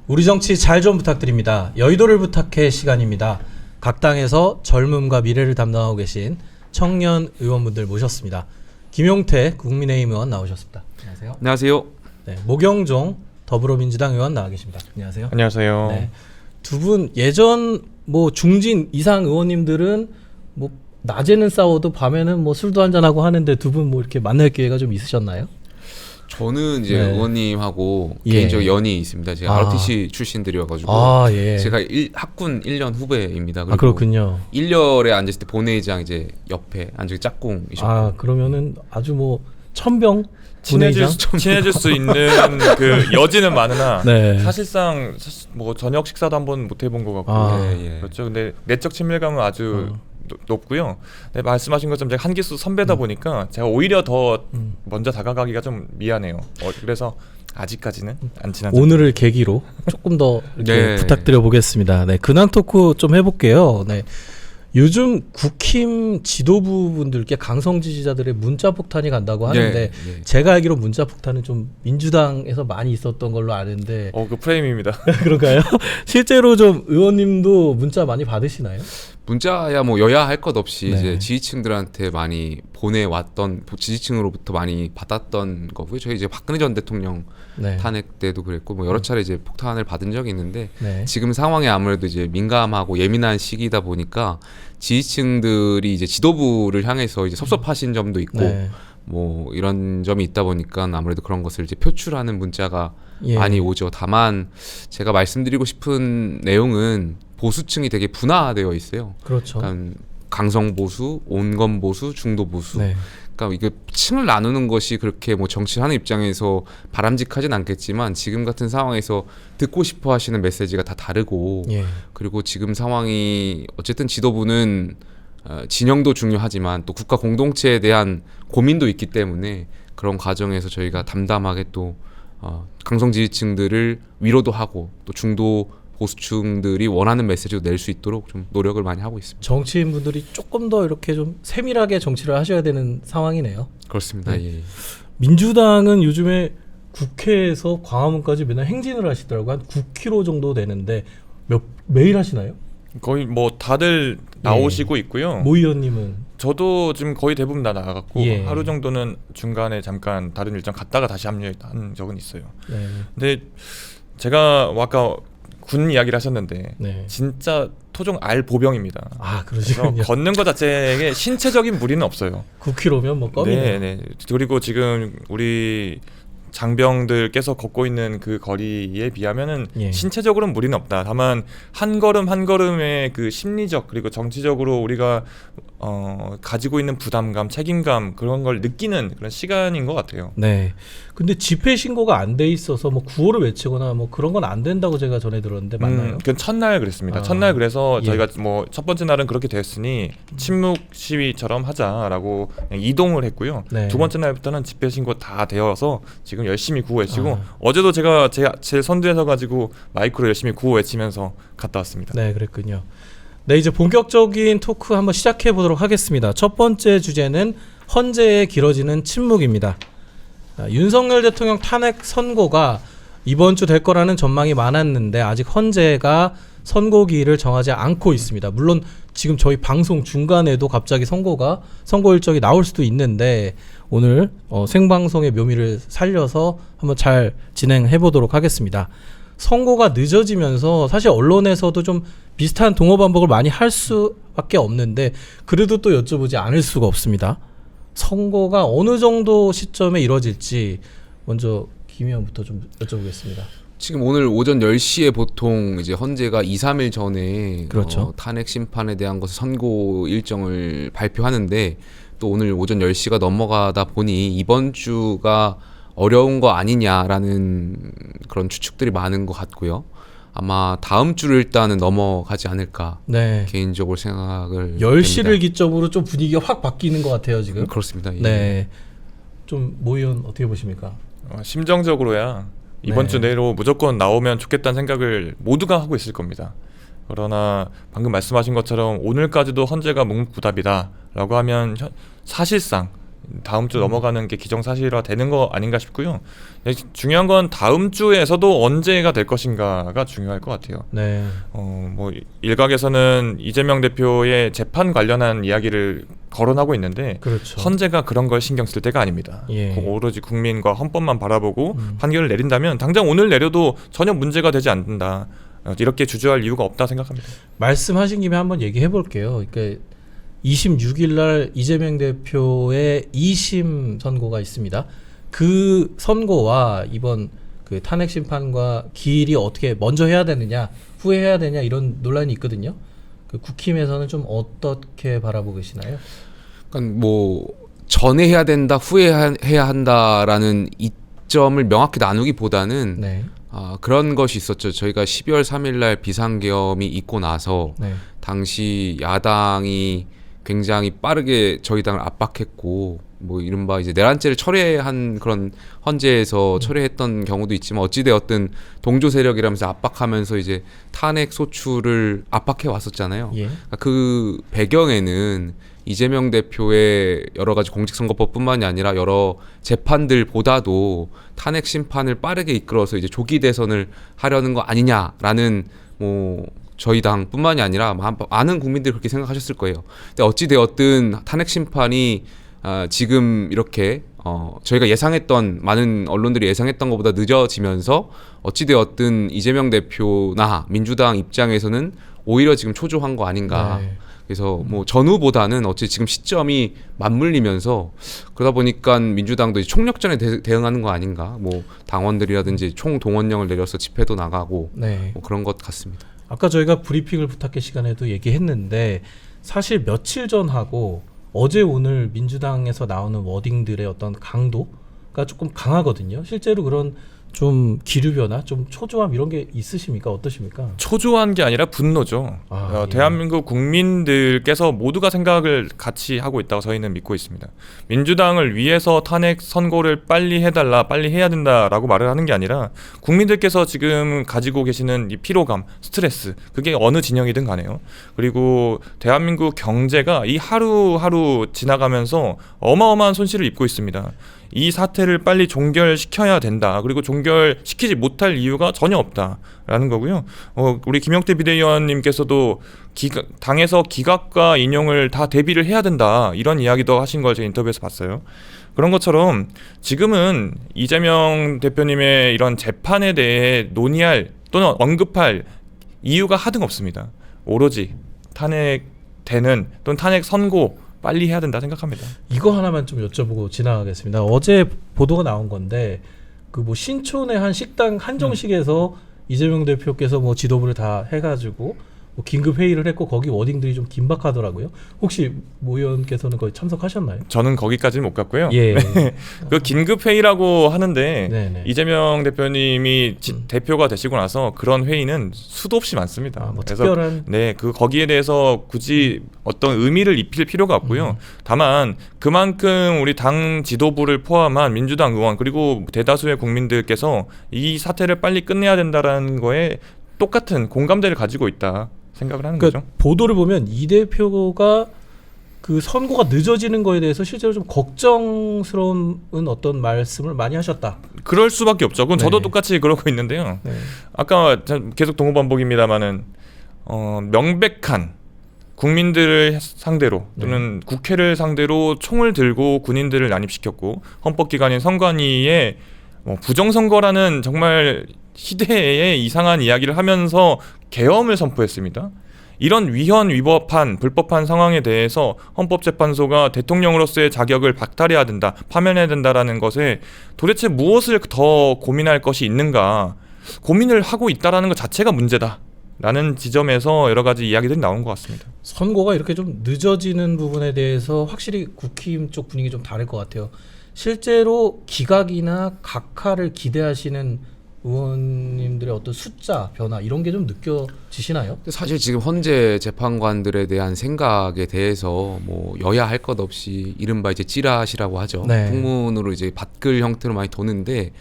우리 정치 잘 좀 부탁드립니다. 여의도를 부탁해 시간입니다. 각 당에서 젊음과 미래를 담당하고 계신 청년 의원분들 모셨습니다. 김용태 국민의힘 의원 나오셨습니다. 안녕하세요. 안녕하세요. 네, 모경종 더불어민주당 의원 나와 계십니다. 안녕하세요. 안녕하세요. 네, 두 분 예전 뭐 중진 이상 의원님들은 뭐 낮에는 싸워도 밤에는 뭐 술도 한잔 하고 하는데 두 분 뭐 이렇게 만날 기회가 좀 있으셨나요? 저는 이제 네. 의원님하고 예. 개인적 연이 있습니다. 제가 아. ROTC 출신들이어가지고 예. 제가 학군 1년 후배입니다. 그리고 그렇군요. 1열에 앉았을 때 본회의장 이제 옆에 앉은 짝꿍이셨고. 그러면은 아주 뭐 천병 친해질 수 있는 그 여지는 많으나 네. 사실상 뭐 저녁 식사도 한번 못 해본 것 같고 예. 그렇죠. 근데 내적 친밀감은 아주 높고요. 네, 말씀하신 것처럼 제가 한 기수 선배다 보니까 제가 오히려 더 먼저 다가가기가 좀 미안해요. 그래서 아직까지는 안 친한 오늘을 계기로 조금 더 이렇게 네. 부탁드려 보겠습니다. 네, 근황 토크 좀 해볼게요. 네, 요즘 국힘 지도부분들께 강성 지지자들의 문자 폭탄이 간다고 하는데 네. 제가 알기로 문자 폭탄은 좀 민주당에서 많이 있었던 걸로 아는데 그 프레임입니다. 그런가요? 실제로 좀 의원님도 문자 많이 받으시나요? 문자야 뭐 여야 할 것 없이 네. 이제 지지층들한테 많이 보내왔던 지지층으로부터 많이 받았던 거고요. 저희 이제 박근혜 전 대통령 네. 탄핵 때도 그랬고 뭐 여러 차례 이제 폭탄을 받은 적이 있는데 네. 지금 상황이 아무래도 이제 민감하고 예민한 시기다 보니까 지지층들이 이제 지도부를 향해서 이제 섭섭하신 점도 있고 네. 뭐 이런 점이 있다 보니까 아무래도 그런 것을 이제 표출하는 문자가 예. 많이 오죠. 다만 제가 말씀드리고 싶은 내용은 보수층이 되게 분화되어 있어요. 그렇죠. 그러니까 강성 보수, 온건 보수, 중도 보수. 네. 그러니까 이게 층을 나누는 것이 그렇게 뭐 정치하는 입장에서 바람직하진 않겠지만 지금 같은 상황에서 듣고 싶어 하시는 메시지가 다 다르고 예. 그리고 지금 상황이 어쨌든 지도부는 진영도 중요하지만 또 국가 공동체에 대한 고민도 있기 때문에 그런 과정에서 저희가 담담하게 또 강성 지지층들을 위로도 하고 또 중도 보수층들이 원하는 메시지도 낼 수 있도록 좀 노력을 많이 하고 있습니다. 정치인분들이 조금 더 이렇게 좀 세밀하게 정치를 하셔야 되는 상황이네요. 그렇습니다. 네. 예. 민주당은 요즘에 국회에서 광화문까지 맨날 행진을 하시더라고요. 한 9km 정도 되는데 매일 하시나요? 거의 뭐 다들 나오시고 있고요. 모 의원님은 저도 지금 거의 대부분 다 나가갖고 예. 하루 정도는 중간에 잠깐 다른 일정 갔다가 다시 합류한 적은 있어요. 네. 근데 제가 아까 군 이야기를 하셨는데 네. 진짜 토종 알 보병입니다. 그래서 그러시군요. 걷는 것 자체에 신체적인 무리는 없어요. 9km면 뭐 껌이네요. 네. 그리고 지금 우리 장병들께서 걷고 있는 그 거리에 비하면은 예. 신체적으로는 무리는 없다. 다만 한 걸음 한 걸음의 그 심리적 그리고 정치적으로 우리가 가지고 있는 부담감, 책임감 그런 걸 느끼는 그런 시간인 것 같아요. 네. 근데 집회 신고가 안 돼 있어서 뭐 구호를 외치거나 뭐 그런 건 안 된다고 제가 전해 들었는데 맞나요? 그건 첫날 그랬습니다. 아. 첫날 그래서 예. 저희가 뭐 첫 번째 날은 그렇게 됐으니 침묵 시위처럼 하자라고 그냥 이동을 했고요. 네. 두 번째 날부터는 집회 신고 다 되어서 지금 열심히 구호 외치고 아. 어제도 제가 제 선두에서 가지고 마이크로 열심히 구호 외치면서 갔다 왔습니다. 네, 그랬군요. 네, 이제 본격적인 토크 한번 시작해 보도록 하겠습니다. 첫 번째 주제는 헌재에 길어지는 침묵입니다. 윤석열 대통령 탄핵 선고가 이번 주 될 거라는 전망이 많았는데 아직 헌재가 선고기일을 정하지 않고 있습니다. 물론 지금 저희 방송 중간에도 갑자기 선고 일정이 나올 수도 있는데 오늘 생방송의 묘미를 살려서 한번 잘 진행해 보도록 하겠습니다. 선고가 늦어지면서 사실 언론에서도 좀 비슷한 동어 반복을 많이 할 수밖에 없는데 그래도 또 여쭤보지 않을 수가 없습니다. 선고가 어느 정도 시점에 이뤄질지 먼저 김 의원부터 좀 여쭤보겠습니다. 지금 오늘 오전 10시에 보통 이제 헌재가 2, 3일 전에 그렇죠. 탄핵 심판에 대한 것을 선고 일정을 발표하는데 또 오늘 오전 10시가 넘어가다 보니 이번 주가 어려운 거 아니냐라는 그런 추측들이 많은 것 같고요. 아마 다음 주를 일단은 넘어가지 않을까 네. 개인적으로 생각을 10시를 됩니다. 기점으로 좀 분위기가 확 바뀌는 것 같아요 지금. 그렇습니다. 예. 네. 좀 모 의원 어떻게 보십니까? 심정적으로야 이번 네. 주 내로 무조건 나오면 좋겠다는 생각을 모두가 하고 있을 겁니다. 그러나 방금 말씀하신 것처럼 오늘까지도 헌재가 묵묵부답이다라고 하면 사실상 다음 주 넘어가는 게 기정사실화 되는 거 아닌가 싶고요. 중요한 건 다음 주에서도 언제가 될 것인가가 중요할 것 같아요. 네. 뭐 일각에서는 이재명 대표의 재판 관련한 이야기를 거론하고 있는데 그렇죠. 헌재가 그런 걸 신경 쓸 때가 아닙니다. 예. 오로지 국민과 헌법만 바라보고 판결을 내린다면 당장 오늘 내려도 전혀 문제가 되지 않는다. 이렇게 주저할 이유가 없다 생각합니다. 말씀하신 김에 한번 얘기해 볼게요. 그러니까 26일 날 이재명 대표의 2심 선고가 있습니다. 그 선고와 이번 그 탄핵 심판과 길이 어떻게 먼저 해야 되느냐, 후에 해야 되냐 이런 논란이 있거든요. 그 국힘에서는 좀 어떻게 바라보고 계시나요? 그러니까 뭐 전에 해야 된다, 후에 해야 한다라는 이점을 명확히 나누기보다는 네. 그런 것이 있었죠. 저희가 12월 3일 날 비상계엄이 있고 나서 네. 당시 야당이 굉장히 빠르게 저희 당을 압박했고 뭐 이른바 이제 내란죄를 철회한 그런 헌재에서 철회했던 경우도 있지만 어찌되었든 동조 세력이라면서 압박하면서 이제 탄핵 소추를 압박해 왔었잖아요. 예. 그 배경에는 이재명 대표의 여러 가지 공직선거법뿐만이 아니라 여러 재판들보다도 탄핵 심판을 빠르게 이끌어서 이제 조기 대선을 하려는 거 아니냐라는 뭐 저희 당뿐만이 아니라 많은 국민들이 그렇게 생각하셨을 거예요. 근데 어찌 되었든 탄핵 심판이 지금 이렇게 저희가 예상했던 많은 언론들이 예상했던 것보다 늦어지면서 어찌 되었든 이재명 대표나 민주당 입장에서는 오히려 지금 초조한 거 아닌가. 네. 그래서 뭐 전후보다는 어찌 지금 시점이 맞물리면서 그러다 보니까 민주당도 이제 총력전에 대응하는 거 아닌가. 뭐 당원들이라든지 총동원령을 내려서 집회도 나가고 네. 뭐 그런 것 같습니다. 아까 저희가 브리핑을 부탁해 시간에도 얘기했는데 사실 며칠 전하고 어제 오늘 민주당에서 나오는 워딩들의 어떤 강도가 조금 강하거든요. 실제로 그런 좀 기류 변화, 좀 초조함 이런 게 있으십니까? 어떠십니까? 초조한 게 아니라 분노죠. 예. 대한민국 국민들께서 모두가 생각을 같이 하고 있다고 저희는 믿고 있습니다. 민주당을 위해서 탄핵 선고를 빨리 해달라, 빨리 해야 된다라고 말을 하는 게 아니라 국민들께서 지금 가지고 계시는 이 피로감, 스트레스, 그게 어느 진영이든 간에요. 그리고 대한민국 경제가 이 하루하루 지나가면서 어마어마한 손실을 입고 있습니다. 이 사태를 빨리 종결시켜야 된다. 그리고 종결시키지 못할 이유가 전혀 없다라는 거고요. 우리 김영태 비대위원님께서도 당에서 기각과 인용을 다 대비를 해야 된다. 이런 이야기도 하신 걸 제가 인터뷰에서 봤어요. 그런 것처럼 지금은 이재명 대표님의 이런 재판에 대해 논의할 또는 언급할 이유가 하등 없습니다. 오로지 탄핵되는 또는 탄핵 선고 빨리 해야 된다 생각합니다. 이거 하나만 좀 여쭤보고 지나가겠습니다. 어제 보도가 나온 건데 그 뭐 신촌의 한 식당 한정식에서 이재명 대표께서 뭐 지도부를 다 해가지고 뭐 긴급 회의를 했고 거기 워딩들이 좀 긴박하더라고요. 혹시 모 의원께서는 거기 참석하셨나요? 저는 거기까지는 못 갔고요. 예. 그 긴급 회의라고 하는데 네네. 이재명 대표님이 대표가 되시고 나서 그런 회의는 수도 없이 많습니다. 뭐 그래서 특별한 그 거기에 대해서 굳이 어떤 의미를 입힐 필요가 없고요. 다만 그만큼 우리 당 지도부를 포함한 민주당 의원 그리고 대다수의 국민들께서 이 사태를 빨리 끝내야 된다라는 거에 똑같은 공감대를 가지고 있다 생각을 하는 그러니까 거죠. 보도를 보면 이 대표가 그 선고가 늦어지는 거에 대해서 실제로 좀 걱정스러운 어떤 말씀을 많이 하셨다. 그럴 수밖에 없죠. 그건 저도 네. 똑같이 그러고 있는데요. 네. 아까 계속 동호반복입니다만은 명백한 국민들을 상대로 또는 국회를 상대로 총을 들고 군인들을 난입시켰고 헌법기관인 선관위에 부정선거라는 정말 시대의 이상한 이야기를 하면서 계엄을 선포했습니다. 이런 위헌 위법한 불법한 상황에 대해서 헌법재판소가 대통령으로서의 자격을 박탈해야 된다, 파면해야 된다라는 것에 도대체 무엇을 더 고민할 것이 있는가, 고민을 하고 있다라는 것 자체가 문제다라는 지점에서 여러 가지 이야기들이 나온 것 같습니다. 선고가 이렇게 좀 늦어지는 부분에 대해서 확실히 국힘 쪽 분위기 좀 다를 것 같아요. 실제로 기각이나 각하를 기대하시는 의원님들의 어떤 숫자 변화 이런 게 좀 느껴지시나요? 사실 지금 헌재 재판관들에 대한 생각에 대해서 뭐 여야 할 것 없이 이른바 이제 찌라시라고 하죠. 네. 풍문으로 이제 밭글 형태로 많이 도는데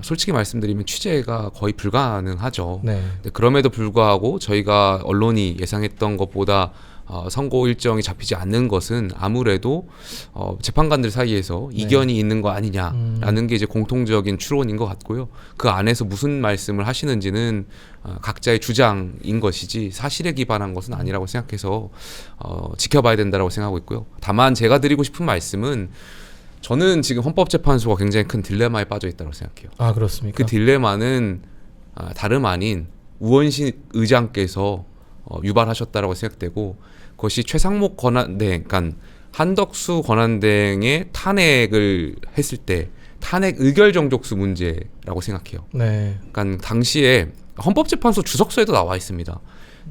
솔직히 말씀드리면 취재가 거의 불가능하죠. 네. 근데 그럼에도 불구하고 저희가 언론이 예상했던 것보다 선고 일정이 잡히지 않는 것은 아무래도 재판관들 사이에서 이견이 있는 거 아니냐라는 게 이제 공통적인 추론인 것 같고요. 그 안에서 무슨 말씀을 하시는지는 각자의 주장인 것이지 사실에 기반한 것은 아니라고 생각해서 지켜봐야 된다고 생각하고 있고요. 다만 제가 드리고 싶은 말씀은 저는 지금 헌법재판소가 굉장히 큰 딜레마에 빠져 있다고 생각해요. 아, 그렇습니까? 그 딜레마는 다름 아닌 우원식 의장께서 유발하셨다라고 생각되고 그것이 최상목 권한대행, 그러니까 한덕수 권한대행의 탄핵을 했을 때 탄핵 의결 정족수 문제라고 생각해요. 네. 그러니까 당시에 헌법재판소 주석서에도 나와 있습니다.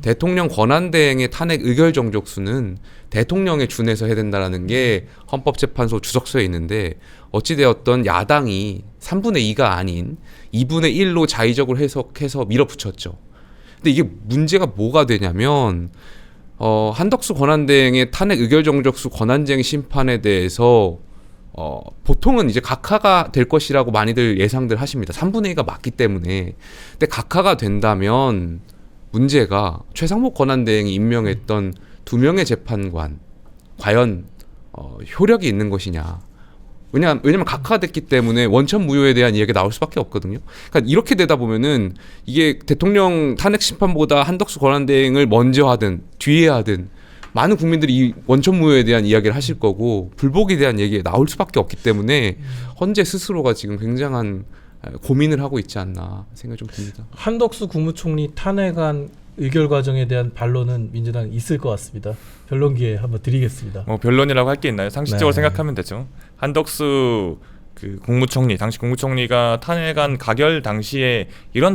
대통령 권한대행의 탄핵 의결 정족수는 대통령에 준해서 해야 된다는 게 헌법재판소 주석서에 있는데 어찌되었던 야당이 3분의 2가 아닌 2분의 1로 자의적으로 해석해서 밀어붙였죠. 근데 이게 문제가 뭐가 되냐면 한덕수 권한대행의 탄핵 의결 정족수 권한쟁 심판에 대해서 보통은 이제 각하가 될 것이라고 많이들 예상들 하십니다. 3분의 2가 맞기 때문에. 근데 각하가 된다면 문제가 최상목 권한대행이 임명했던 2명의 재판관 과연 효력이 있는 것이냐. 왜냐면 각하됐기 때문에 원천 무효에 대한 이야기가 나올 수밖에 없거든요. 그러니까 이렇게 되다 보면은 이게 대통령 탄핵 심판보다 한덕수 권한대행을 먼저 하든 뒤에 하든 많은 국민들이 이 원천 무효에 대한 이야기를 하실 거고 불복에 대한 얘기가 나올 수밖에 없기 때문에 헌재 스스로가 지금 굉장한 고민을 하고 있지 않나 생각이 좀 듭니다. 한덕수 국무총리 탄핵안 의결 과정에 대한 반론은 민주당 있을 것 같습니다. 변론 기회 한번 드리겠습니다. 뭐 변론이라고 할 게 있나요? 상식적으로 네. 생각하면 되죠. 한덕수 그 국무총리 당시 국무총리가 탄핵안 가결 당시에 이런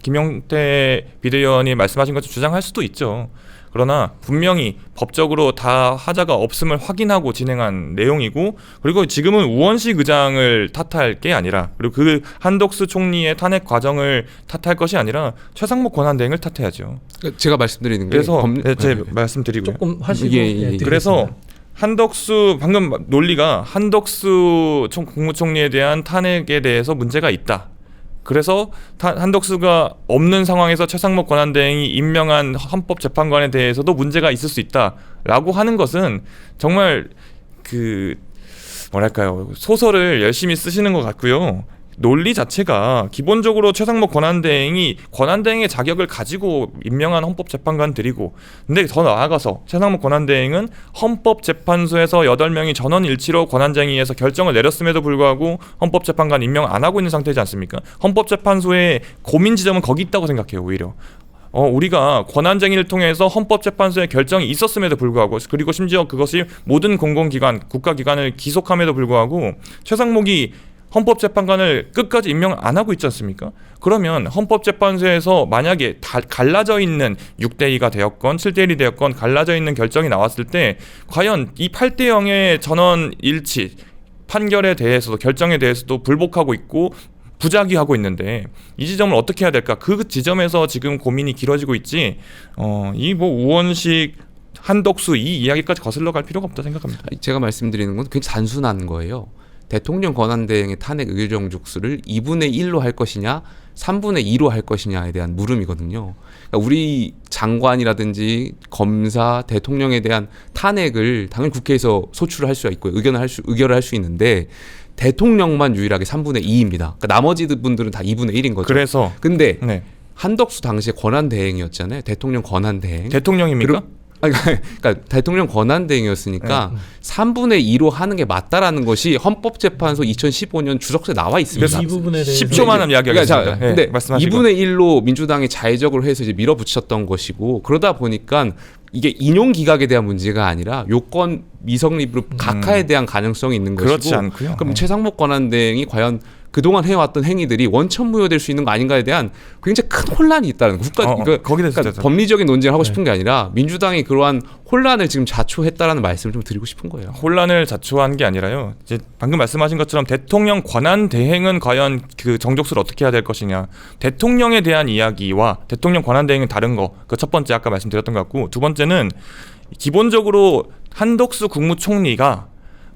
김용태 비대위원이 말씀하신 것처럼 주장할 수도 있죠. 그러나 분명히 법적으로 다 하자가 없음을 확인하고 진행한 내용이고 그리고 지금은 우원식 의장을 탓할 게 아니라 그리고 그 한덕수 총리의 탄핵 과정을 탓할 것이 아니라 최상목 권한대행을 탓해야죠. 제가 말씀드리는 게 그래서 제 말씀드리고요. 조금 하시고 그래서 한덕수 방금 논리가 한덕수 국무총리에 대한 탄핵에 대해서 문제가 있다. 그래서 한덕수가 없는 상황에서 최상목 권한대행이 임명한 헌법재판관에 대해서도 문제가 있을 수 있다라고 하는 것은 정말 뭐랄까요, 소설을 열심히 쓰시는 것 같고요. 논리 자체가 기본적으로 최상목 권한대행이 권한대행의 자격을 가지고 임명한 헌법재판관들이고 근데 더 나아가서 최상목 권한대행은 헌법재판소에서 8명이 전원일치로 권한쟁의에서 결정을 내렸음에도 불구하고 헌법재판관 임명 안 하고 있는 상태지 않습니까? 헌법재판소의 고민 지점은 거기 있다고 생각해요. 오히려 우리가 권한쟁의를 통해서 헌법재판소의 결정이 있었음에도 불구하고 그리고 심지어 그것이 모든 공공기관, 국가기관을 기속함에도 불구하고 최상목이 헌법재판관을 끝까지 임명 안 하고 있지 않습니까? 그러면 헌법재판소에서 만약에 갈라져 있는 6대2가 되었건 7대1이 되었건 갈라져 있는 결정이 나왔을 때 과연 이 8대0의 전원 일치 판결에 대해서도 결정에 대해서도 불복하고 있고 부작위하고 있는데 이 지점을 어떻게 해야 될까? 그 지점에서 지금 고민이 길어지고 있지 이 뭐 우원식 한덕수 이 이야기까지 거슬러 갈 필요가 없다 생각합니다. 제가 말씀드리는 건 굉장히 단순한 거예요. 대통령 권한대행의 탄핵 의결 정족수를 2분의 1로 할 것이냐 3분의 2로 할 것이냐에 대한 물음이거든요. 그러니까 우리 장관이라든지 검사, 대통령에 대한 탄핵을 당연히 국회에서 소출을 할 수가 있고요. 의결을 할 수 있는데 대통령만 유일하게 3분의 2입니다. 그러니까 나머지 분들은 다 2분의 1인 거죠. 그래서 근데 네. 한덕수 당시에 권한대행이었잖아요. 대통령 권한대행. 대통령입니까? 그러니까 대통령 권한대행이었으니까 3분의 2로 하는 게 맞다라는 것이 헌법재판소 2015년 주석서에 나와 있습니다. 이 부분에 대해서 10초만 이야기하겠습니다. 그러니까 근데 말씀하시고. 2분의 1로 민주당이 자의적으로 해서 이제 밀어붙였던 것이고 그러다 보니까 이게 인용 기각에 대한 문제가 아니라 요건 미성립으로 각하에 대한 가능성이 있는 것이고 그렇지 않고요. 그럼 최상목 권한대행이 과연 그동안 해왔던 행위들이 원천무효될 수 있는 거 아닌가에 대한 굉장히 큰 혼란이 있다는 거기에 대해서 그러니까 법리적인 논쟁을 하고 싶은 게 아니라 민주당이 그러한 혼란을 지금 자초했다라는 말씀을 좀 드리고 싶은 거예요. 혼란을 자초한 게 아니라요. 이제 방금 말씀하신 것처럼 대통령 권한 대행은 과연 그 정족수를 어떻게 해야 될 것이냐. 대통령에 대한 이야기와 대통령 권한 대행은 다른 거. 그 첫 번째 아까 말씀드렸던 것 같고 두 번째는 기본적으로 한덕수 국무총리가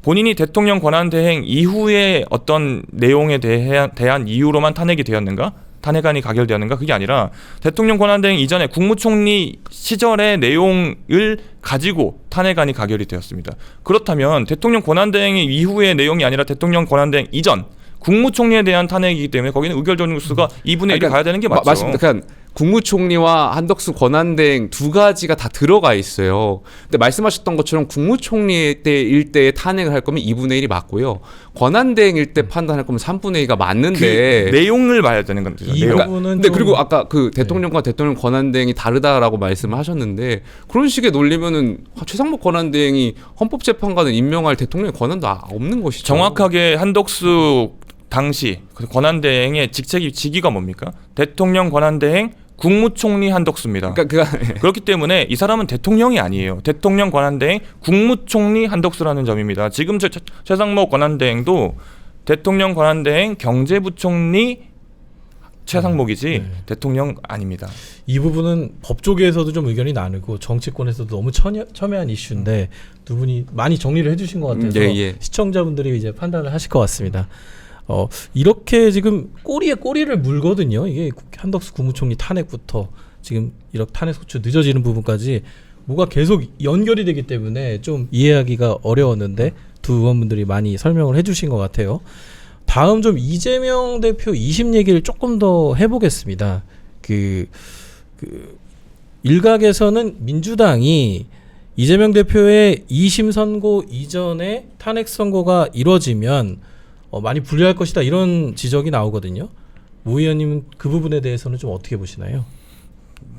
본인이 대통령 권한 대행 이후에 어떤 내용에 대한 이유로만 탄핵이 되었는가? 탄핵안이 가결되었는가? 그게 아니라 대통령 권한대행 이전에 국무총리 시절의 내용을 가지고 탄핵안이 가결이 되었습니다. 그렇다면 대통령 권한대행 이후의 내용이 아니라 대통령 권한대행 이전 국무총리에 대한 탄핵이기 때문에 거기는 의결 정수가 2분의 1이 가야 되는 게 맞죠. 맞습니다. 그러니까 국무총리와 한덕수 권한대행 두 가지가 다 들어가 있어요. 근데 말씀하셨던 것처럼 국무총리 때일 탄핵을 할 거면 2분의 1이 맞고요. 권한대행일 때 판단할 거면 3분의 2가 맞는데 그 내용을 봐야 되는 겁니다. 이 내용. 부분은 근데 좀- 그리고 아까 그 대통령과 대통령 권한대행이 다르다라고 말씀을 하셨는데 그런 식의 논리면은 최상목 권한대행이 헌법재판관을 임명할 대통령의 권한도 없는 것이죠. 정확하게 한덕수 당시 권한대행의 직위가 뭡니까? 대통령 권한대행 국무총리 한덕수입니다. 그러니까 그렇기 때문에 이 사람은 대통령이 아니에요. 대통령 권한대행 국무총리 한덕수라는 점입니다. 지금 최상목 권한대행도 대통령 권한대행 경제부총리 최상목이지 네. 대통령 아닙니다. 이 부분은 법조계에서도 좀 의견이 나누고 정치권에서도 너무 첨예한 이슈인데 두 분이 많이 정리를 해주신 것 같아서 예. 시청자분들이 이제 판단을 하실 것 같습니다. 이렇게 지금 꼬리에 꼬리를 물거든요. 이게 한덕수 국무총리 탄핵부터 지금 이렇게 탄핵 소추 늦어지는 부분까지 뭐가 계속 연결이 되기 때문에 좀 이해하기가 어려웠는데 두 의원분들이 많이 설명을 해주신 것 같아요. 다음 좀 이재명 대표 2심 얘기를 조금 더 해보겠습니다. 일각에서는 민주당이 이재명 대표의 2심 선고 이전에 탄핵 선고가 이뤄지면 많이 불리할 것이다 이런 지적이 나오거든요. 모 의원님은 그 부분에 대해서는 좀 어떻게 보시나요?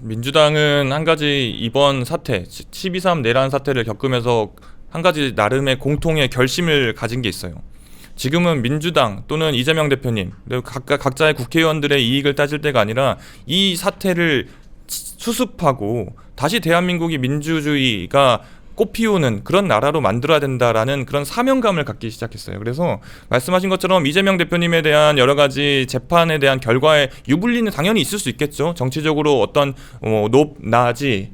민주당은 한 가지 이번 사태 12.3 내란 사태를 겪으면서 한 가지 나름의 공통의 결심을 가진 게 있어요. 지금은 민주당 또는 이재명 대표님 각자의 국회의원들의 이익을 따질 때가 아니라 이 사태를 수습하고 다시 대한민국이 민주주의가 꽃피우는 그런 나라로 만들어야 된다라는 그런 사명감을 갖기 시작했어요. 그래서 말씀하신 것처럼 이재명 대표님에 대한 여러 가지 재판에 대한 결과에 유불리는 당연히 있을 수 있겠죠. 정치적으로 어떤 높낮이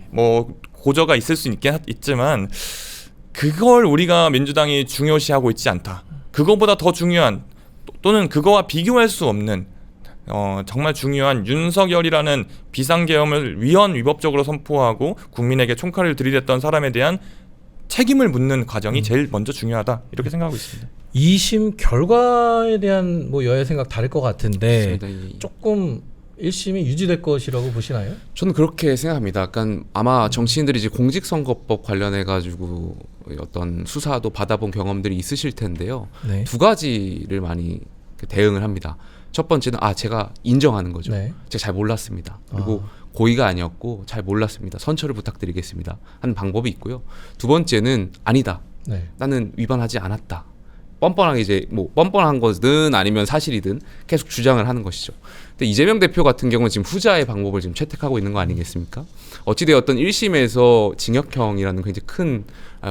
고저가 있을 수 있지만 그걸 우리가 민주당이 중요시하고 있지 않다. 그거보다 더 중요한 또는 그거와 비교할 수 없는 정말 중요한 윤석열이라는 비상계엄을 위헌위법적으로 선포하고 국민에게 총칼을 들이댔던 사람에 대한 책임을 묻는 과정이 제일 먼저 중요하다 이렇게 생각하고 있습니다. 2심 결과에 대한 여야 생각 다를 것 같은데 맞습니다. 조금 1심이 유지될 것이라고 보시나요? 저는 그렇게 생각합니다. 약간 아마 정치인들이 이제 공직선거법 관련해 가지고 어떤 수사도 받아본 경험들이 있으실 텐데요. 네. 두 가지를 많이 대응을 합니다. 첫 번째는 제가 인정하는 거죠. 네. 제가 잘 몰랐습니다. 그리고 고의가 아니었고 잘 몰랐습니다. 선처를 부탁드리겠습니다. 하는 방법이 있고요. 두 번째는 아니다. 네. 나는 위반하지 않았다. 뻔뻔하게 이제 뻔뻔한 거든 아니면 사실이든 계속 주장을 하는 것이죠. 근데 이재명 대표 같은 경우는 지금 후자의 방법을 지금 채택하고 있는 거 아니겠습니까? 어찌되었던 1심에서 징역형이라는 굉장히 큰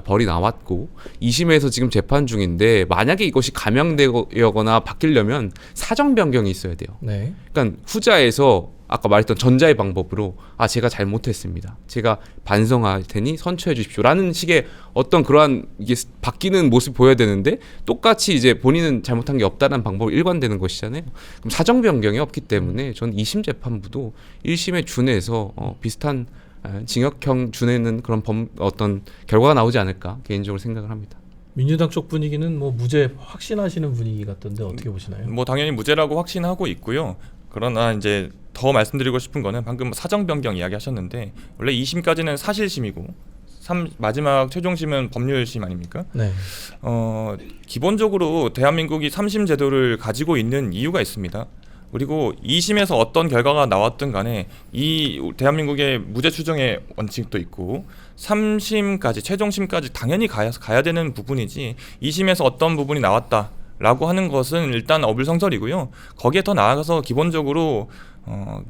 벌이 나왔고 2심에서 지금 재판 중인데 만약에 이것이 감형되거나 바뀌려면 사정 변경이 있어야 돼요. 네. 그러니까 후자에서 아까 말했던 전자의 방법으로 제가 잘못했습니다. 제가 반성할 테니 선처해 주십시오라는 식의 어떤 그러한 이게 바뀌는 모습 보여야 되는데 똑같이 이제 본인은 잘못한 게 없다는 방법으로 일관되는 것이잖아요. 그럼 사정 변경이 없기 때문에 저는 2심 재판부도 1심에 준해서 비슷한 징역형 준해는 그런 어떤 결과가 나오지 않을까 개인적으로 생각을 합니다. 민주당 쪽 분위기는 무죄 확신하시는 분위기 같던데 어떻게 보시나요? 당연히 무죄라고 확신하고 있고요. 그러나 이제 더 말씀드리고 싶은 거는 방금 사정 변경 이야기하셨는데 원래 2심까지는 사실심이고 마지막 최종심은 법률심 아닙니까? 네. 기본적으로 대한민국이 3심 제도를 가지고 있는 이유가 있습니다. 그리고 2심에서 어떤 결과가 나왔든 간에 이 대한민국의 무죄 추정의 원칙도 있고 3심까지 최종심까지 당연히 가야 되는 부분이지 2심에서 어떤 부분이 나왔다라고 하는 것은 일단 어불성설이고요. 거기에 더 나아가서 기본적으로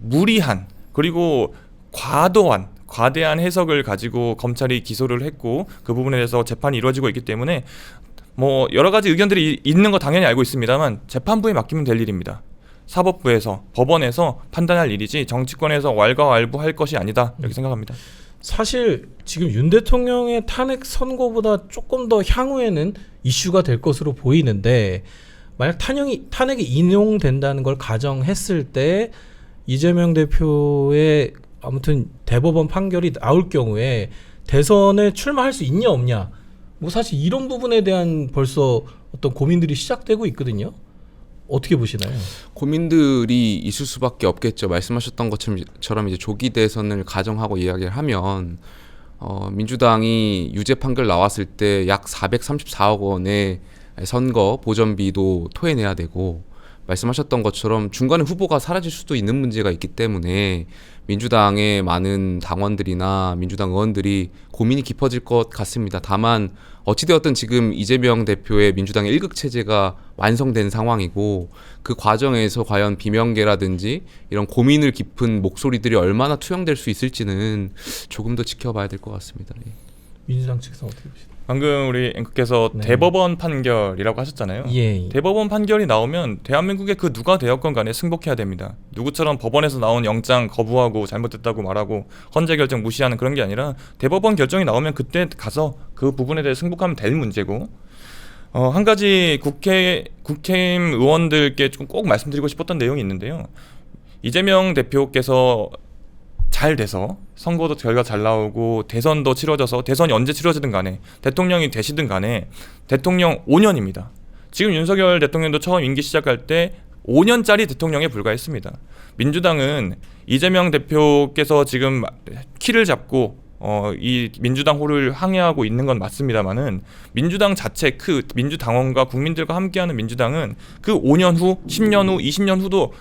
무리한 그리고 과대한 해석을 가지고 검찰이 기소를 했고 그 부분에 대해서 재판이 이루어지고 있기 때문에 여러 가지 의견들이 있는 거 당연히 알고 있습니다만 재판부에 맡기면 될 일입니다. 사법부에서 법원에서 판단할 일이지 정치권에서 왈가왈부할 것이 아니다 이렇게 생각합니다. 사실 지금 윤 대통령의 탄핵 선고보다 조금 더 향후에는 이슈가 될 것으로 보이는데 만약 탄핵이 인용된다는 걸 가정했을 때 이재명 대표의 아무튼 대법원 판결이 나올 경우에 대선에 출마할 수 있냐 없냐 뭐 사실 이런 부분에 대한 벌써 어떤 고민들이 시작되고 있거든요. 어떻게 보시나요? 고민들이 있을 수밖에 없겠죠. 말씀하셨던 것처럼 이제 조기 대선을 가정하고 이야기를 하면 민주당이 유죄 판결 나왔을 때 약 434억 원의 선거 보전비도 토해내야 되고 말씀하셨던 것처럼 중간에 후보가 사라질 수도 있는 문제가 있기 때문에 민주당의 많은 당원들이나 민주당 의원들이 고민이 깊어질 것 같습니다. 다만 어찌되었든 지금 이재명 대표의 민주당의 일극 체제가 완성된 상황이고 그 과정에서 과연 비명계라든지 이런 고민을 깊은 목소리들이 얼마나 투영될 수 있을지는 조금 더 지켜봐야 될 것 같습니다. 민주당 측에서 어떻게 보시나요? 방금 우리 앵커께서 네. 대법원 판결이라고 하셨잖아요. 예. 대법원 판결이 나오면 대한민국의 그 누가 되었건 간에 승복해야 됩니다. 누구처럼 법원에서 나온 영장 거부하고 잘못됐다고 말하고 헌재 결정 무시하는 그런 게 아니라 대법원 결정이 나오면 그때 가서 그 부분에 대해 승복하면 될 문제고 한 가지 국회의원 의원들께 좀 꼭 말씀드리고 싶었던 내용이 있는데요. 이재명 대표께서 잘 돼서 선거도 결과 잘 나오고 대선도 치러져서 대선이 언제 치러지든 간에 대통령이 되시든 간에 대통령 5년입니다. 지금 윤석열 대통령도 처음 임기 시작할 때 5년짜리 대통령에 불과했습니다. 민주당은 이재명 대표께서 지금 키를 잡고 이 민주당 호를 항해하고 있는 건 맞습니다만은 민주당 자체 그 민주당원과 국민들과 함께하는 민주당은 그 5년 후, 10년 후, 20년 후도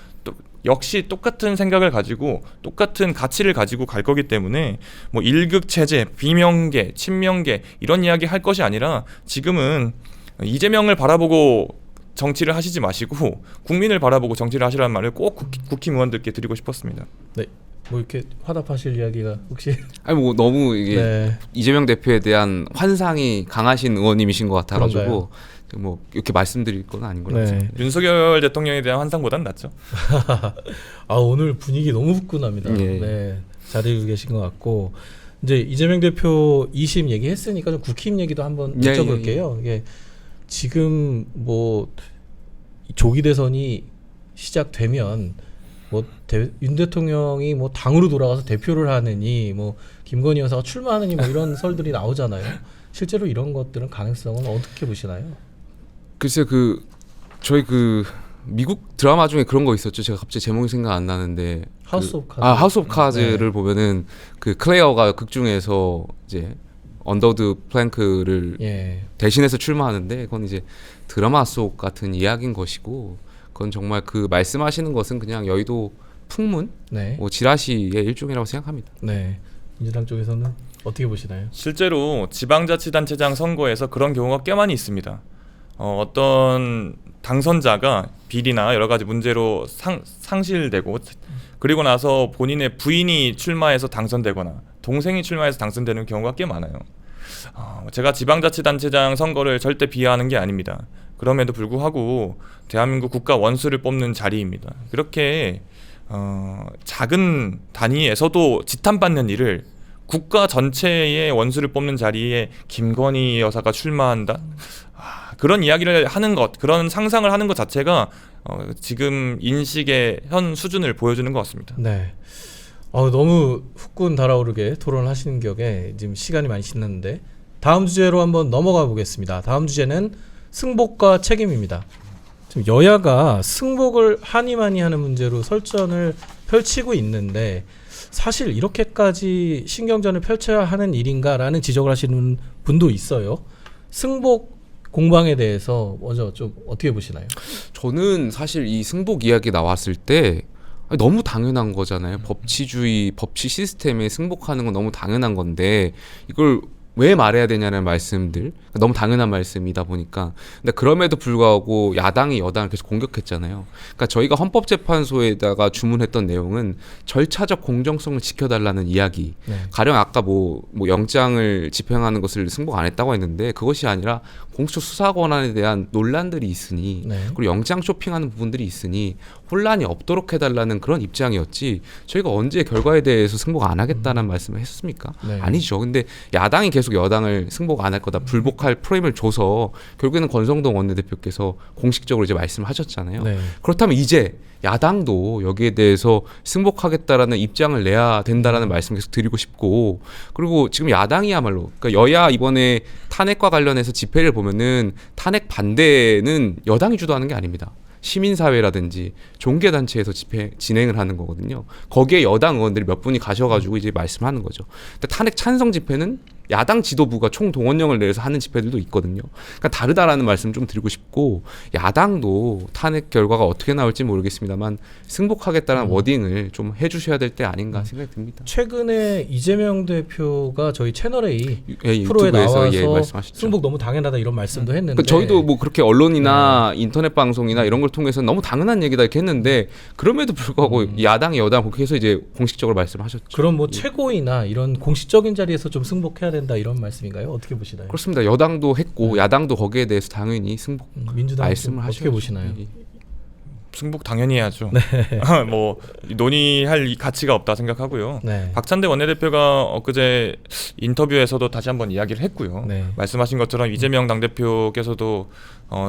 역시 똑같은 생각을 가지고 똑같은 가치를 가지고 갈 거기 때문에 뭐 일극 체제, 비명계, 친명계 이런 이야기 할 것이 아니라 지금은 이재명을 바라보고 정치를 하시지 마시고 국민을 바라보고 정치를 하시라는 말을 꼭 국힘 의원들께 드리고 싶었습니다. 네. 뭐 이렇게 화답하실 이야기가 혹시 아니 뭐 너무 이게 네. 이재명 대표에 대한 환상이 강하신 의원님이신 것 같아가지고 그런가요? 뭐 이렇게 말씀드릴 건 아닌 것 네. 같습니다. 윤석열 대통령에 대한 환상보단 낫죠. 아 오늘 분위기 너무 후끈합니다. 예. 네, 잘 읽고 계신 것 같고 이제 이재명 대표 2심 얘기했으니까 좀 국힘 얘기도 한번 예, 여쭤볼게요. 이게 지금 뭐 조기 대선이 시작되면 뭐 윤 대통령이 뭐 당으로 돌아가서 대표를 하느니 뭐 김건희 여사가 출마하느니 뭐 이런 설들이 나오잖아요. 실제로 이런 것들은 가능성은 어떻게 보시나요? 글쎄 저희 미국 드라마 중에 그런 거 있었죠. 제가 갑자기 제목이 생각 안 나는데 하우스 오브 카드. 하우스 오브 카즈를 보면은 그 클레어가 극 중에서 이제 언더드 플랭크를 예. 대신해서 출마하는데 그건 이제 드라마 속 같은 이야기인 것이고 그건 정말 그 말씀하시는 것은 그냥 여의도 풍문, 네. 뭐 지라시의 일종이라고 생각합니다. 네. 민주당 쪽에서는 어떻게 보시나요? 실제로 지방자치단체장 선거에서 그런 경우가 꽤 많이 있습니다. 어떤 당선자가 비리나 여러 가지 문제로 상실되고 그리고 나서 본인의 부인이 출마해서 당선되거나 동생이 출마해서 당선되는 경우가 꽤 많아요. 제가 지방자치단체장 선거를 절대 비하하는 게 아닙니다. 그럼에도 불구하고 대한민국 국가 원수를 뽑는 자리입니다. 그렇게 작은 단위에서도 지탄받는 일을 국가 전체의 원수를 뽑는 자리에 김건희 여사가 출마한다? 그런 이야기를 하는 것, 그런 상상을 하는 것 자체가 지금 인식의 현 수준을 보여주는 것 같습니다. 네. 너무 후끈 달아오르게 토론을 하시는 격에 지금 시간이 많이 지났는데 다음 주제로 한번 넘어가 보겠습니다. 다음 주제는 승복과 책임입니다. 지금 여야가 승복을 하니마니 하는 문제로 설전을 펼치고 있는데 사실 이렇게까지 신경전을 펼쳐야 하는 일인가라는 지적을 하시는 분도 있어요. 승복 공방에 대해서 먼저 좀 어떻게 보시나요? 저는 사실 이 승복 이야기 나왔을 때 너무 당연한 거잖아요. 법치주의, 법치 시스템에 승복하는 건 너무 당연한 건데 이걸 왜 말해야 되냐는 말씀들 너무 당연한 말씀이다 보니까 근데 그럼에도 불구하고 야당이 여당을 계속 공격했잖아요. 그러니까 저희가 헌법재판소에다가 주문했던 내용은 절차적 공정성을 지켜달라는 이야기. 네. 가령 아까 뭐 영장을 집행하는 것을 승복 안 했다고 했는데 그것이 아니라 공수처 수사 권한에 대한 논란들이 있으니 네. 그리고 영장 쇼핑하는 부분들이 있으니 혼란이 없도록 해달라는 그런 입장이었지 저희가 언제 결과에 대해서 승복 안 하겠다는 말씀을 했습니까? 네. 아니죠. 근데 야당이 계속 여당을 승복 안 할 거다 불복할 프레임을 줘서 결국에는 권성동 원내대표께서 공식적으로 이제 말씀을 하셨잖아요. 네. 그렇다면 이제 야당도 여기에 대해서 승복하겠다라는 입장을 내야 된다라는 말씀 계속 드리고 싶고, 그리고 지금 야당이야말로 그러니까 여야 이번에 탄핵과 관련해서 집회를 보면은 탄핵 반대는 여당이 주도하는 게 아닙니다. 시민사회라든지 종교단체에서 집회 진행을 하는 거거든요. 거기에 여당 의원들이 몇 분이 가셔가지고 이제 말씀하는 거죠. 근데 탄핵 찬성 집회는 야당 지도부가 총동원령을 내서 하는 집회들도 있거든요. 그러니까 다르다라는 말씀 좀 드리고 싶고, 야당도 탄핵 결과가 어떻게 나올지 모르겠습니다만 승복하겠다는 워딩을 좀 해주셔야 될 때 아닌가 생각이 듭니다. 최근에 이재명 대표가 저희 채널 A 예, 프로에 유튜브에서 나와서 말씀하셨죠. 승복 너무 당연하다 이런 말씀도 했는데 그러니까 저희도 뭐 그렇게 언론이나 인터넷 방송이나 이런 걸 통해서 너무 당연한 얘기다 이렇게 했는데, 그럼에도 불구하고 야당이 여당 그렇게 해서 이제 공식적으로 말씀하셨죠. 그럼 뭐 예. 최고위나 이런 공식적인 자리에서 좀 승복해야 된다 이런 말씀인가요? 어떻게 보시나요? 그렇습니다. 여당도 했고 야당도 거기에 대해서 당연히 승복 민주당 말씀을 어떻게 하셔야죠. 보시나요? 예. 승복 당연히 해야죠. 네. 뭐 논의할 가치가 없다 생각하고요. 네. 박찬대 원내대표가 엊그제 인터뷰에서도 다시 한번 이야기를 했고요. 네. 말씀하신 것처럼 이재명 당대표께서도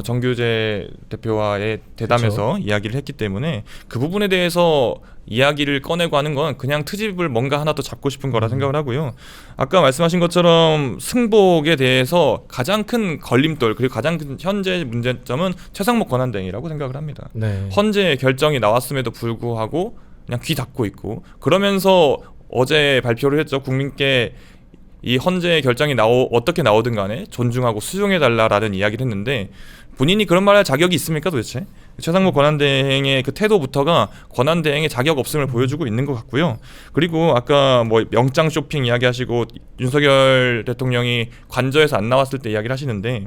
정규재 대표와의 대담에서 이야기를 했기 때문에 그 부분에 대해서 이야기를 꺼내고 하는 건 그냥 트집을 뭔가 하나 더 잡고 싶은 거라 생각을 하고요. 아까 말씀하신 것처럼 승복에 대해서 가장 큰 걸림돌 그리고 가장 큰 현재 문제점은 최상목 권한대행이라고 생각을 합니다. 네. 헌재 결정이 나왔음에도 불구하고 그냥 귀 닫고 있고, 그러면서 어제 발표를 했죠. 국민께 이 헌재 결정이 어떻게 나오든 간에 존중하고 수용해달라라는 이야기를 했는데, 본인이 그런 말할 자격이 있습니까 도대체? 최상목 권한대행의 그 태도부터가 권한대행의 자격 없음을 보여주고 있는 것 같고요. 그리고 아까 뭐 영장 쇼핑 이야기하시고 윤석열 대통령이 관저에서 안 나왔을 때 이야기를 하시는데,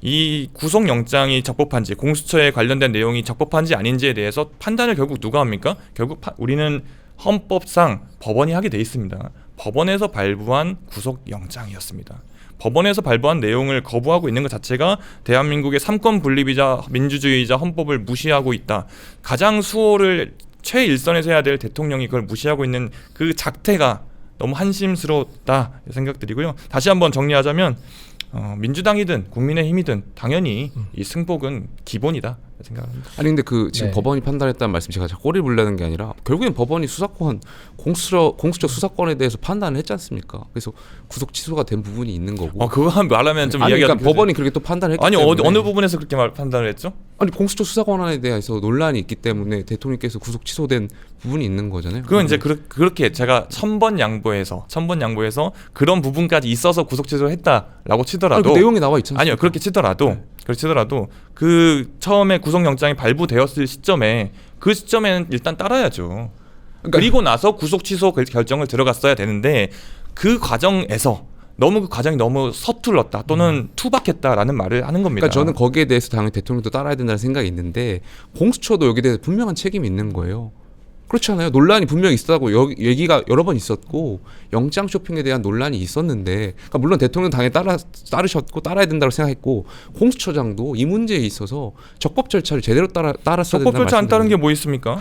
이 구속영장이 적법한지 공수처에 관련된 내용이 적법한지 아닌지에 대해서 판단을 결국 누가 합니까? 결국 우리는 헌법상 법원이 하게 돼 있습니다. 법원에서 발부한 구속영장이었습니다. 법원에서 발부한 내용을 거부하고 있는 것 자체가 대한민국의 삼권 분립이자 민주주의자 헌법을 무시하고 있다. 가장 수호를 최일선에서 해야 될 대통령이 그걸 무시하고 있는 그 작태가 너무 한심스럽다 생각드리고요. 다시 한번 정리하자면 민주당이든 국민의힘이든 당연히 이 승복은 기본이다 생각합니다. 아니 근데 그 지금 네. 법원이 판단했다는 말씀 제가 꼬리 물려는 게 아니라 결국엔 법원이 수사권 공수적 수사권에 대해서 판단을 했지 않습니까? 그래서 구속 취소가 된 부분이 있는 거고. 그거 말하면 좀 아니, 이야기가 그러니까 법원이 그렇게 또 판단을 했기 아니 때문에 어느 부분에서 그렇게 판단을 했죠? 아니 공수처 수사 권한에 대해서 논란이 있기 때문에 대통령께서 구속 취소된 부분이 있는 거잖아요. 그건 이제 그렇게 제가 천번 양보해서 그런 부분까지 있어서 구속 취소를 했다라고 치더라도 아니, 그 내용이 나와 있잖아요. 아니요 그렇게 치더라도 그 처음에 구속영장이 발부되었을 시점에 그 시점에는 일단 따라야죠. 그리고 나서 구속 취소 결정을 들어갔어야 되는데 그 과정에서 그 과정이 너무 서툴렀다 또는 투박했다라는 말을 하는 겁니다. 그러니까 저는 거기에 대해서 당연히 대통령도 따라야 된다는 생각이 있는데 공수처도 여기에 대해서 분명한 책임이 있는 거예요. 그렇잖아요. 논란이 분명히 있었다고 얘기가 여러 번 있었고 영장 쇼핑에 대한 논란이 있었는데, 그러니까 물론 대통령 당연히 따르셨고 따라야 된다고 생각했고 공수처장도 이 문제에 있어서 적법 절차를 제대로 따랐어야 적법 된다는 절차 안 따른 게 뭐 있습니까?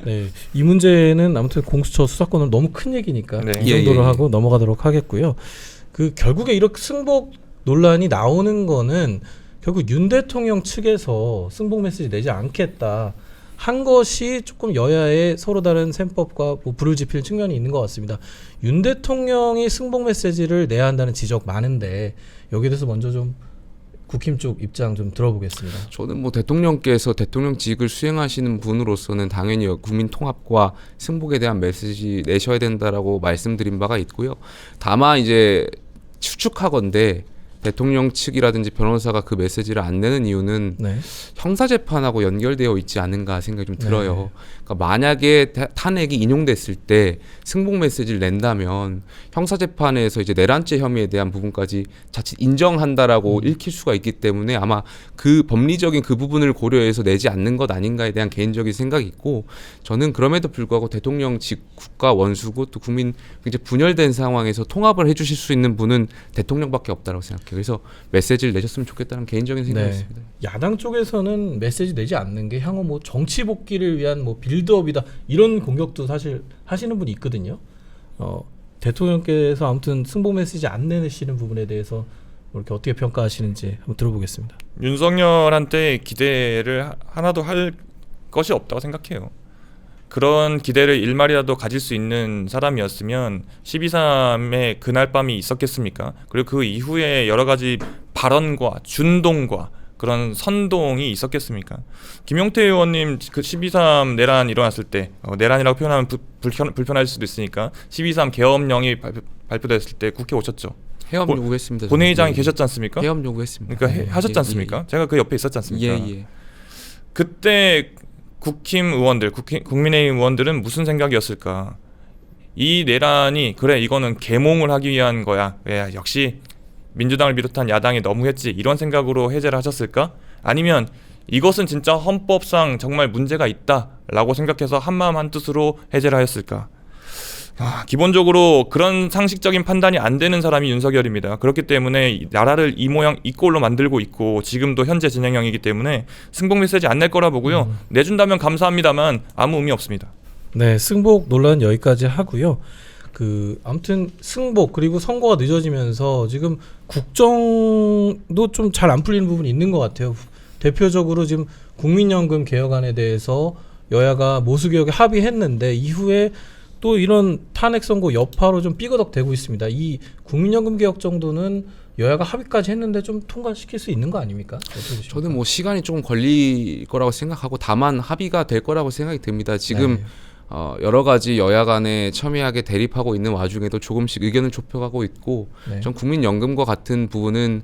네, 이 문제는 아무튼 공수처 수사권은 너무 큰 얘기니까 네. 이 정도로 예. 하고 넘어가도록 하겠고요. 그 결국에 이렇게 승복 논란이 나오는 거는 결국 윤 대통령 측에서 승복 메시지 내지 않겠다 한 것이 조금 여야의 서로 다른 셈법과 뭐 불을 지필 측면이 있는 것 같습니다. 윤 대통령이 승복 메시지를 내야 한다는 지적 많은데 여기에 대해서 먼저 좀 국힘 쪽 입장 좀 들어보겠습니다. 저는 뭐 대통령께서 대통령직을 수행하시는 분으로서는 당연히 국민 통합과 승복에 대한 메시지 내셔야 된다라고 말씀드린 바가 있고요. 다만 이제 추측하건대 대통령 측이라든지 변호사가 그 메시지를 안 내는 이유는 네. 형사재판하고 연결되어 있지 않은가 생각이 좀 들어요. 네. 그러니까 만약에 탄핵이 인용됐을 때 승복 메시지를 낸다면 형사재판에서 이제 내란죄 혐의에 대한 부분까지 자칫 인정한다라고 읽힐 수가 있기 때문에 아마 그 법리적인 그 부분을 고려해서 내지 않는 것 아닌가에 대한 개인적인 생각이 있고, 저는 그럼에도 불구하고 대통령직 국가 원수고 또 국민 이제 분열된 상황에서 통합을 해주실 수 있는 분은 대통령밖에 없다고 생각해요. 그래서 메시지를 내셨으면 좋겠다는 개인적인 생각이 네. 있습니다. 야당 쪽에서는 메시지 내지 않는 게 향후 뭐 정치 복귀를 위한 뭐 빌드업이다 이런 공격도 사실 하시는 분이 있거든요. 대통령께서 아무튼 승복 메시지 안 내시는 부분에 대해서 이렇게 어떻게 평가하시는지 한번 들어보겠습니다. 윤석열한테 기대를 하나도 할 것이 없다고 생각해요. 그런 기대를 일말이라도 가질 수 있는 사람이었으면 12.3의 그날 밤이 있었겠습니까? 그리고 그 이후에 여러 가지 발언과 준동과 그런 선동이 있었겠습니까? 김용태 의원님 그 12.3 내란 일어났을 때 내란이라고 표현하면 불편할 수도 있으니까 12.3 계엄령이 발표됐을 때 국회 오셨죠? 해엄 요구했습니다. 본회의장에 계셨지 않습니까? 해엄 요구했습니다. 그러니까 하셨지 않습니까? 제가 그 옆에 있었지 않습니까? 예. 그때 국힘 의원들, 국민의힘 의원들은 무슨 생각이었을까? 이 내란이 그래 이거는 계몽을 하기 위한 거야. 역시 민주당을 비롯한 야당이 너무했지 이런 생각으로 해제를 하셨을까? 아니면 이것은 진짜 헌법상 정말 문제가 있다라고 생각해서 한마음 한뜻으로 해제를 하였을까? 기본적으로 그런 상식적인 판단이 안 되는 사람이 윤석열입니다. 그렇기 때문에 나라를 이 모양 이 꼴로 만들고 있고 지금도 현재 진행형이기 때문에 승복 메시지 안 낼 거라 보고요. 내준다면 감사합니다만 아무 의미 없습니다. 네, 승복 논란 여기까지 하고요. 아무튼 승복 그리고 선거가 늦어지면서 지금 국정도 좀 잘 안 풀리는 부분이 있는 것 같아요. 대표적으로 지금 국민연금 개혁안에 대해서 여야가 모수개혁에 합의했는데 이후에 또 이런 탄핵 선고 여파로 좀 삐거덕대고 있습니다. 이 국민연금 개혁 정도는 여야가 합의까지 했는데 좀 통과시킬 수 있는 거 아닙니까? 저는 뭐 시간이 조금 걸릴 거라고 생각하고 다만 합의가 될 거라고 생각이 듭니다. 지금 네. 여러 가지 여야 간에 첨예하게 대립하고 있는 와중에도 조금씩 의견을 좁혀가고 있고 네. 전 국민연금과 같은 부분은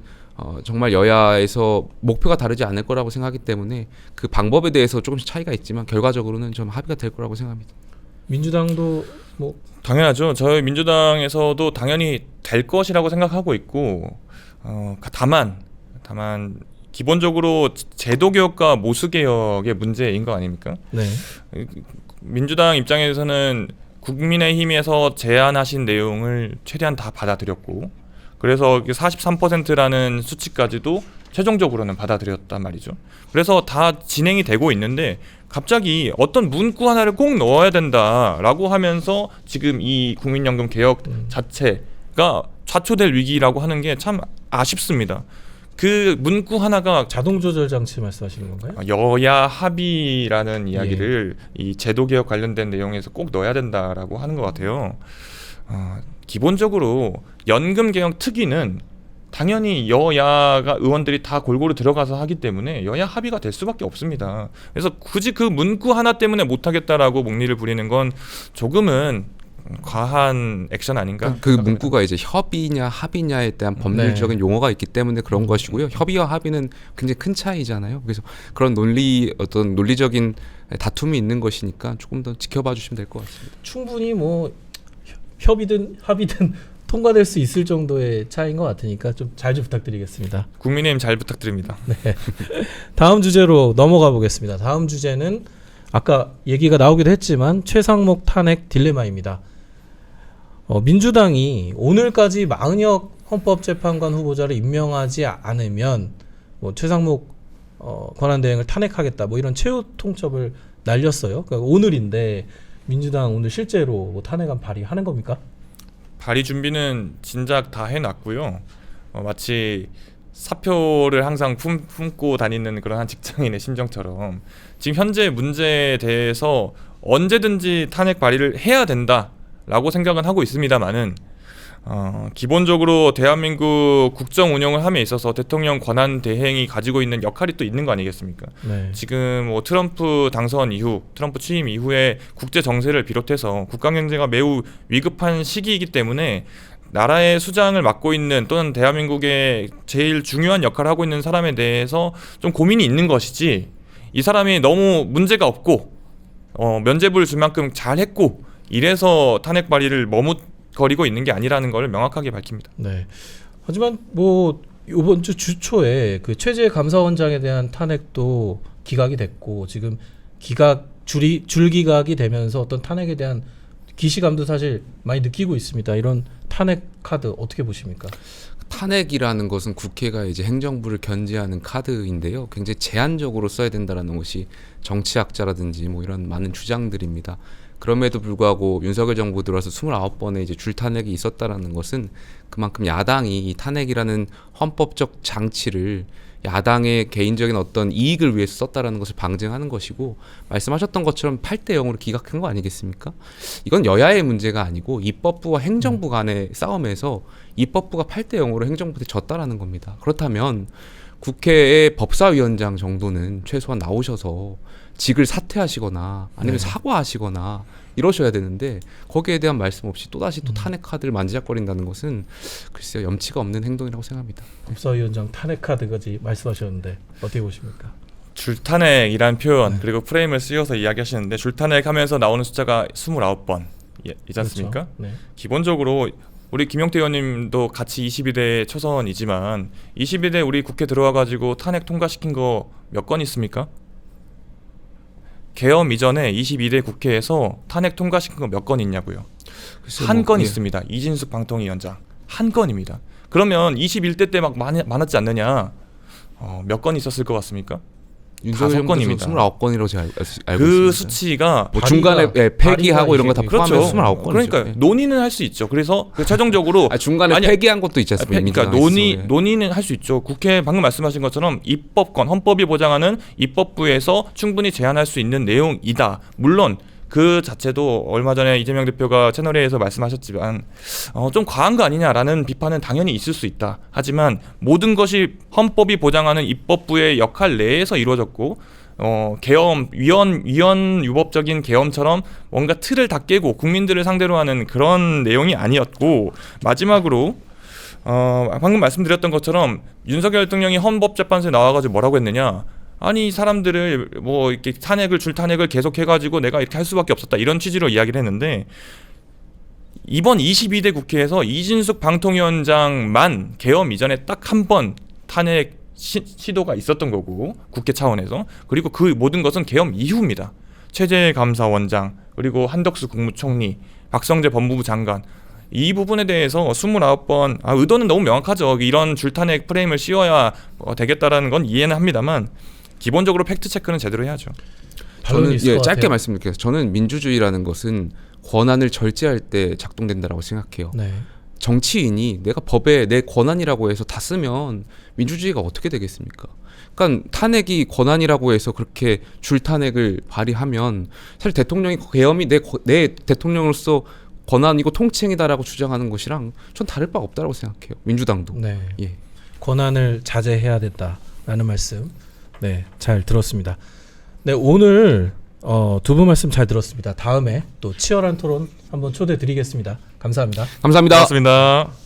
정말 여야에서 목표가 다르지 않을 거라고 생각하기 때문에 그 방법에 대해서 조금씩 차이가 있지만 결과적으로는 좀 합의가 될 거라고 생각합니다. 민주당도 뭐 당연하죠. 저희 민주당에서도 당연히 될 것이라고 생각하고 있고 다만 기본적으로 제도 개혁과 모수 개혁의 문제인 거 아닙니까? 네. 민주당 입장에서는 국민의힘에서 제안하신 내용을 최대한 다 받아들였고 그래서 43%라는 수치까지도 최종적으로는 받아들였단 말이죠. 그래서 다 진행이 되고 있는데 갑자기 어떤 문구 하나를 꼭 넣어야 된다라고 하면서 지금 이 국민연금 개혁 자체가 좌초될 위기라고 하는 게 참 아쉽습니다. 그 문구 하나가 자동 조절 장치 말씀하시는 건가요? 여야 합의라는 이야기를 이 제도 개혁 관련된 내용에서 꼭 넣어야 된다라고 하는 것 같아요. 기본적으로 연금 개혁 특위는 당연히 여야가 의원들이 다 골고루 들어가서 하기 때문에 여야 합의가 될 수밖에 없습니다. 그래서 굳이 그 문구 하나 때문에 못하겠다라고 목리를 부리는 건 조금은 과한 액션 아닌가? 그 문구가 이제 협의냐 합의냐에 대한 법률적인 용어가 있기 때문에 그런 것이고요. 협의와 합의는 굉장히 큰 차이잖아요. 그래서 그런 어떤 논리적인 다툼이 있는 것이니까 조금 더 지켜봐 주시면 될 것 같습니다. 충분히 뭐 협의든 합의든 통과될 수 있을 정도의 차이인 것 같으니까 좀 잘 좀 부탁드리겠습니다. 국민의힘 잘 부탁드립니다. 네. 다음 주제로 넘어가 보겠습니다. 다음 주제는 아까 얘기가 나오기도 했지만 최상목 탄핵 딜레마입니다. 민주당이 오늘까지 마은혁 헌법재판관 후보자를 임명하지 않으면 뭐 최상목 권한대행을 탄핵하겠다 뭐 이런 최후 통첩을 날렸어요. 그러니까 오늘인데 민주당 오늘 실제로 뭐 탄핵안 발의하는 겁니까? 발의 준비는 진작 다 해놨고요. 마치 사표를 항상 품고 다니는 그런 한 직장인의 심정처럼 지금 현재 문제에 대해서 언제든지 탄핵 발의를 해야 된다라고 생각은 하고 있습니다만은 기본적으로 대한민국 국정 운영을 함에 있어서 대통령 권한 대행이 가지고 있는 역할이 또 있는 거 아니겠습니까? 네. 지금 뭐 트럼프 당선 이후, 트럼프 취임 이후에 국제 정세를 비롯해서 국가 경제가 매우 위급한 시기이기 때문에 나라의 수장을 맡고 있는 또는 대한민국의 제일 중요한 역할을 하고 있는 사람에 대해서 좀 고민이 있는 것이지 이 사람이 너무 문제가 없고 면죄부를 줄 만큼 잘했고 이래서 탄핵 발의를 머뭇거리고 있는 게 아니라는 걸 명확하게 밝힙니다. 네. 하지만 뭐 이번 주 초에 그 최재 감사원장에 대한 탄핵도 기각이 됐고 지금 줄기각이 되면서 어떤 탄핵에 대한 기시감도 사실 많이 느끼고 있습니다. 이런 탄핵 카드 어떻게 보십니까? 탄핵이라는 것은 국회가 이제 행정부를 견제하는 카드인데요. 굉장히 제한적으로 써야 된다라는 것이 정치학자라든지 뭐 이런 많은 주장들입니다. 그럼에도 불구하고 윤석열 정부 들어서 29번의 이제 줄탄핵이 있었다라는 것은 그만큼 야당이 이 탄핵이라는 헌법적 장치를 야당의 개인적인 어떤 이익을 위해서 썼다라는 것을 방증하는 것이고 말씀하셨던 것처럼 8대 0으로 기각한 거 아니겠습니까? 이건 여야의 문제가 아니고 입법부와 행정부 간의 싸움에서 입법부가 8대 0으로 행정부한테 졌다라는 겁니다. 그렇다면 국회의 법사위원장 정도는 최소한 나오셔서 직을 사퇴하시거나 아니면 네. 사과하시거나 이러셔야 되는데 거기에 대한 말씀 없이 또다시 또 탄핵 카드를 만지작거린다는 것은 글쎄요 염치가 없는 행동이라고 생각합니다. 법사위원장 탄핵 카드까지 말씀하셨는데 어떻게 보십니까? 줄탄핵이란 표현 네. 그리고 프레임을 쓰여서 이야기하시는데 줄탄핵 하면서 나오는 숫자가 29번 이지 않습니까? 그렇죠. 네. 기본적으로 우리 김용태 의원님도 같이 22대 초선이지만 22대 우리 국회 들어와가지고 탄핵 통과시킨 거 몇 건 있습니까? 개엄 이전에 22대 국회에서 탄핵 통과시킨 거 몇 건 있냐고요? 한 건 예. 있습니다. 이진숙 방통위원장 한 건입니다. 그러면 21대 때 막 많았지 않느냐? 몇 건 있었을 것 같습니까? 윤석열 5건입니다. 29건이라고 제가 알고 그 있습니다. 수치가 뭐 중간에 폐기하고 이런 거 다 그렇죠. 포함해서 29건이죠. 그러니까 논의는 할 수 있죠. 그래서 최종적으로 중간에 아니, 폐기한 것도 있지 않습니까? 그러니까 민주당에서. 논의는 할 수 있죠. 국회 방금 말씀하신 것처럼 입법권, 헌법이 보장하는 입법부에서 충분히 제한할 수 있는 내용이다. 물론 그 자체도 얼마 전에 이재명 대표가 채널A에서 말씀하셨지만 좀 과한 거 아니냐라는 비판은 당연히 있을 수 있다. 하지만 모든 것이 헌법이 보장하는 입법부의 역할 내에서 이루어졌고 계엄 위헌 유법적인 계엄처럼 뭔가 틀을 다 깨고 국민들을 상대로 하는 그런 내용이 아니었고 마지막으로 방금 말씀드렸던 것처럼 윤석열 대통령이 헌법재판소에 나와가지고 뭐라고 했느냐? 아니 사람들을 뭐 이렇게 줄탄핵을 계속 해가지고 내가 이렇게 할 수밖에 없었다 이런 취지로 이야기를 했는데 이번 22대 국회에서 이진숙 방통위원장만 계엄 이전에 딱 한 번 탄핵 시도가 있었던 거고 국회 차원에서 그리고 그 모든 것은 계엄 이후입니다. 최재감사원장 그리고 한덕수 국무총리 박성재 법무부 장관 이 부분에 대해서 29번 의도는 너무 명확하죠. 이런 줄탄핵 프레임을 씌워야 되겠다라는 건 이해는 합니다만 기본적으로 팩트 체크는 제대로 해야죠. 저는 있을 것 짧게 같아요. 말씀드릴게요. 저는 민주주의라는 것은 권한을 절제할 때 작동된다라고 생각해요. 네. 정치인이 내가 법에 내 권한이라고 해서 다 쓰면 민주주의가 어떻게 되겠습니까? 그러니까 탄핵이 권한이라고 해서 그렇게 줄탄핵을 발휘하면 사실 대통령이 계엄이 내 대통령으로서 권한이고 통치행위다라고 주장하는 것이랑 전 다를 바 없다라고 생각해요. 민주당도. 네. 예. 권한을 자제해야 된다라는 말씀. 네, 잘 들었습니다. 네, 오늘 두 분 말씀 잘 들었습니다. 다음에 또 치열한 토론 한번 초대 드리겠습니다. 감사합니다. 감사합니다. 고맙습니다.